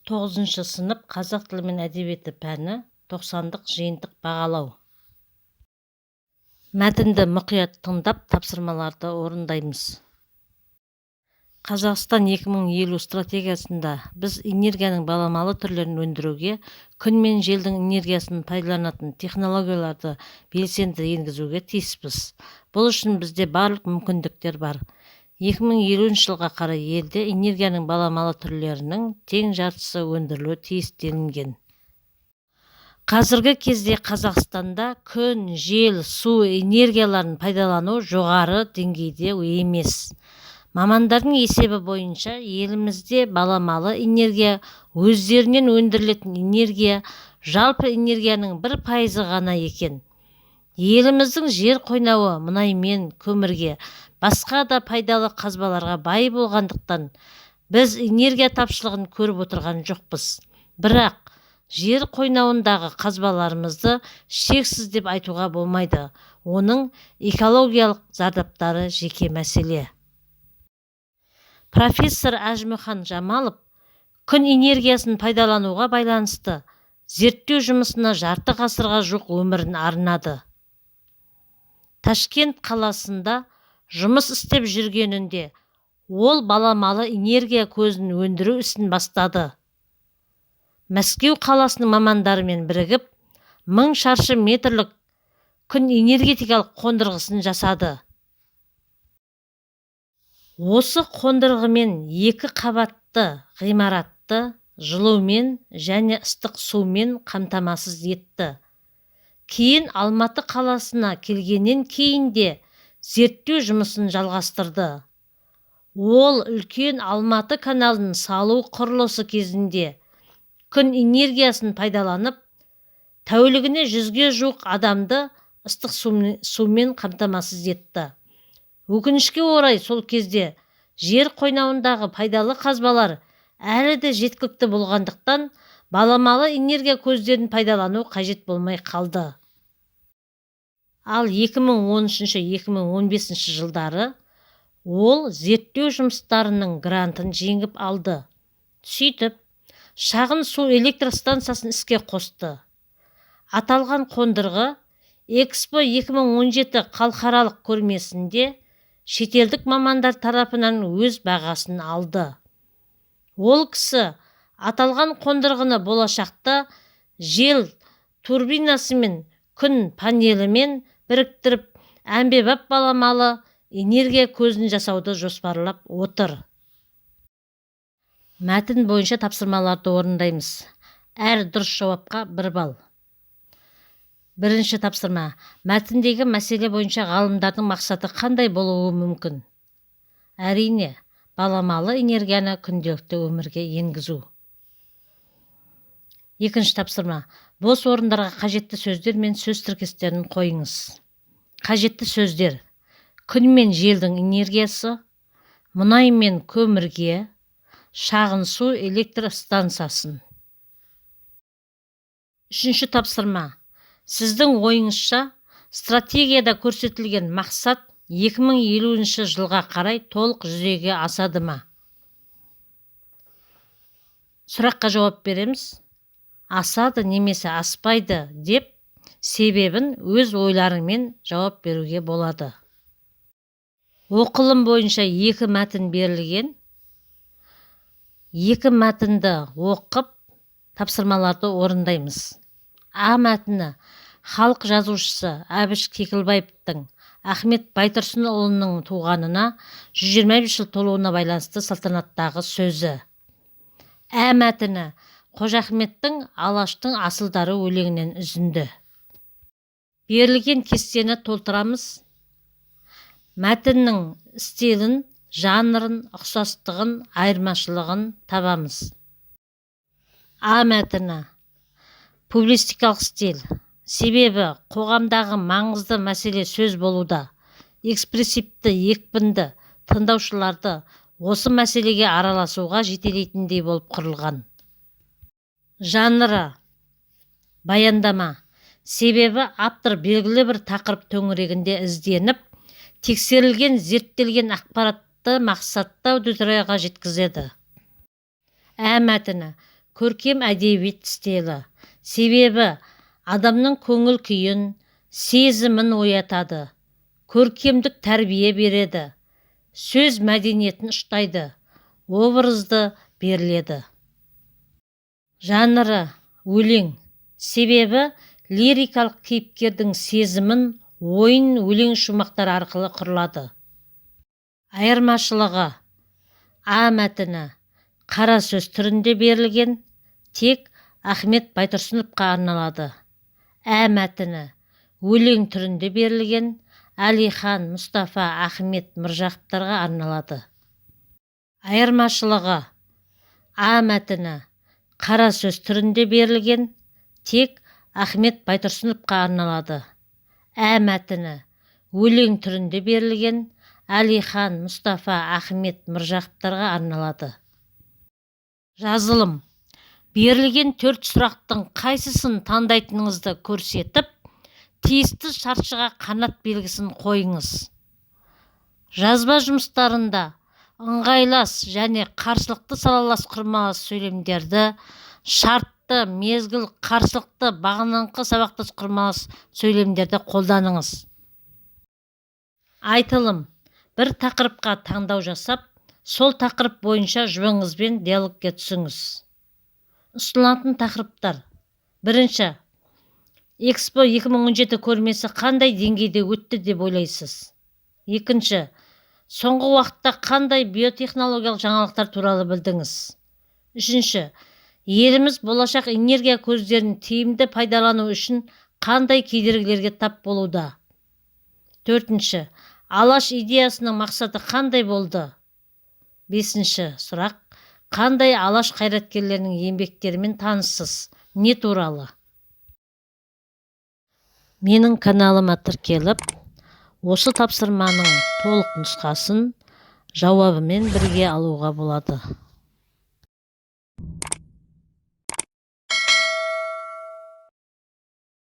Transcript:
9 сынып қазақ тілі мен әдебиеті пәні 90-дық жиынтық бағалау. Мәтінді мұқият тыңдап тапсырмаларды орындаймыз. Қазақстан 2050 стратегиясында біз энергияның баламалы түрлерін өндіруге, күн мен желдің энергиясын пайдаланатын технологияларды белсенді енгізуге тиіспіз. Бұл үшін бізде барлық мүмкіндіктер бар. 2050 жылға қарай елде энергияның баламалы түрлерінің тең жартысы өндірілуі тиіс делінген. Қазіргі кезде Қазақстанда күн, жел, су энергияларын пайдалану жоғары деңгейде емес. Мамандардың есебі бойынша елімізде баламалы энергия өздерінен өндірілетін энергия жалпы энергияның 1% ғана екен. Еліміздің жер қойнауы мұнай мен көмірге, басқа да пайдалы қазбаларға бай болғандықтан біз энергия тапшылығын көріп отырған жоқпыз. Бірақ жер қойнауындағы қазбаларымызды шексіз деп айтуға болмайды. Оның экологиялық зардаптары жеке мәселе. Профессор Әжмұхан Жамалов күн энергиясын пайдалануға байланысты зерттеу жұмысына жарты ғасырға жуық өмірін арнады. Ташкент қаласында жұмыс істеп жүргенінде ол баламалы энергия көзін өндіру ісін бастады. Мәскеу қаласының мамандарымен бірігіп 1000 шаршы метрлік күн энергетикалық қондырғысын жасады. Осы қондырғымен 2 қабатты ғимаратты жылумен және ыстық сумен қамтамасыз етті. Кейін Алматы қаласына келгеннен кейін де зерттеу жұмысын жалғастырды. Ол үлкен Алматы каналын салу құрылысы кезінде күн энергиясын пайдаланып, тәулігіне 100-ге жуық адамды ыстық сумен қамтамасыз етті. Өкінішке орай сол кезде жер қойнауындағы пайдалы қазбалар әлі де жеткілікті болғандықтан баламалы энергия көздерін пайдалану қажет болмай қалды. Ал 2013-2015 жылдары ол зерттеу жұмыстарының грантын жеңіп алды. Сөйтіп, шағын су электр станциясын іске қосты. Аталған қондырғы Экспо 2017 халықаралық көрмесінде шетелдік мамандар тарапынан өз бағасын алды. Ол кісі аталған қондырғыны болашақта жел турбинасы мен күн панелімен біріктіріп, әмбебап баламалы энергия көзін жасауды жоспарлап отыр. Мәтін бойынша тапсырмаларды орындаймыз. Әр дұрыс жауапқа 1 балл. Бірінші тапсырма. Мәтіндегі мәселе бойынша ғалымдардың мақсаты қандай болуы мүмкін? Әрине, баламалы энергияны күнделікті өмірге енгізу. Екінші тапсырма. Бос орындарға қажетті сөздер мен сөз тіркестерін қойыңыз. Қажетті сөздер: күн мен желдің энергиясы, мұнай мен көмірге, шағын су электр станциясын. Үшінші тапсырма. Сіздің ойыңызша стратегияда көрсетілген мақсат 2050 жылға қарай толық жүзеге асады ма? Сұраққа жауап береміз. Асады немесе аспайды деп себебін өз ойларымен жауап беруге болады. Оқылым бойынша 2 мәтін берілген. 2 мәтінді оқып, тапсырмаларды орындаймыз. А мәтіні халық жазушысы Әбіш Кекілбаевтың Ахмет Байтұрсынұлының туғанына 125 жыл толуына байланысты салтанаттағы сөзі. Ә мәтіні Қожа Ахметтің Алаштың асылдары өлеңінен үзінді. Берілген кестені толтырамыз. Мәтіннің стилін, жанрын, ұқсастығын, айырмашылығын табамыз. А мәтіні публистикалық стиль. Себебі қоғамдағы маңызды мәселе сөз болуда. Экспрессивті, екпінді тыңдаушыларды осы мәселеге араласуға жетелейтіндей болып құрылған. Жанры баяндама. Себебі автор белгілі бір тақырып төңірегінде ізденіп, тексерілген, зерттелген ақпаратты мақсатты аудиторияға жеткізеді. Ә мәтіні көркем әдебиет стилі. Себебі адамның көңіл күйін, сезімін оятады. Көркемдік тәрбие береді. Сөз мәдениетін ұштайды. Образды беріледі. Жанры өлең. Себебі лирикалық кейіпкердің сезімін, ойын өлең шумақтар арқылы құрылады. Айырмашылығы: А мәтіні қара сөз түрінде берілген, тек Ахмет Байтұрсыновқа арналады. Ә мәтіні өлең түрінде берілген, Әлихан, Мұстафа, Ахмет Міржақыптарға арналады. Айырмашылығы: А мәтіні қара сөз түрінде берілген, тек Ахмет Байтұрсыновқа арналады. Ә мәтіні өлең түрінде берілген, Әлихан, Мұстафа, Ахмет Міржақыптарға арналады. Жазылым: берілген 4 сұрақтың қайсысын таңдайтыныңызды көрсетіп, тиісті шартшыға қанат белгісін қойыңыз. Жазба жұмыстарында ыңғайлас және қарсылықты салалас құрмалас сөйлемдерді, шартты, мезгіл, қарсылықты, бағыныңқы сабақтас құрмалас сөйлемдерді қолданыңыз. Айтылым: бір тақырыпқа таңдау жасап, сол тақырып бойынша жұбыңызбен диалогке түсіңіз. Ұсынылатын тақырыптар: бірінші, Экспо 2017 көрмесі қандай деңгейде өтті деп ойлайсыз? Екінші, соңғы уақытта қандай биотехнологиялық жаңалықтар туралы білдіңіз? Үшінші, еліміз болашақ энергия көздерін тиімді пайдалану үшін қандай кедергілерге тап болуда? Төртінші, Алаш идеясының мақсаты қандай болды? Бесінші сұрақ: қандай Алаш қайраткерлерінің еңбектерімен таныссыз? Не туралы? Менің каналыма тіркеліп, осы тапсырманың толық нұсқасын жауабымен бірге алуға болады.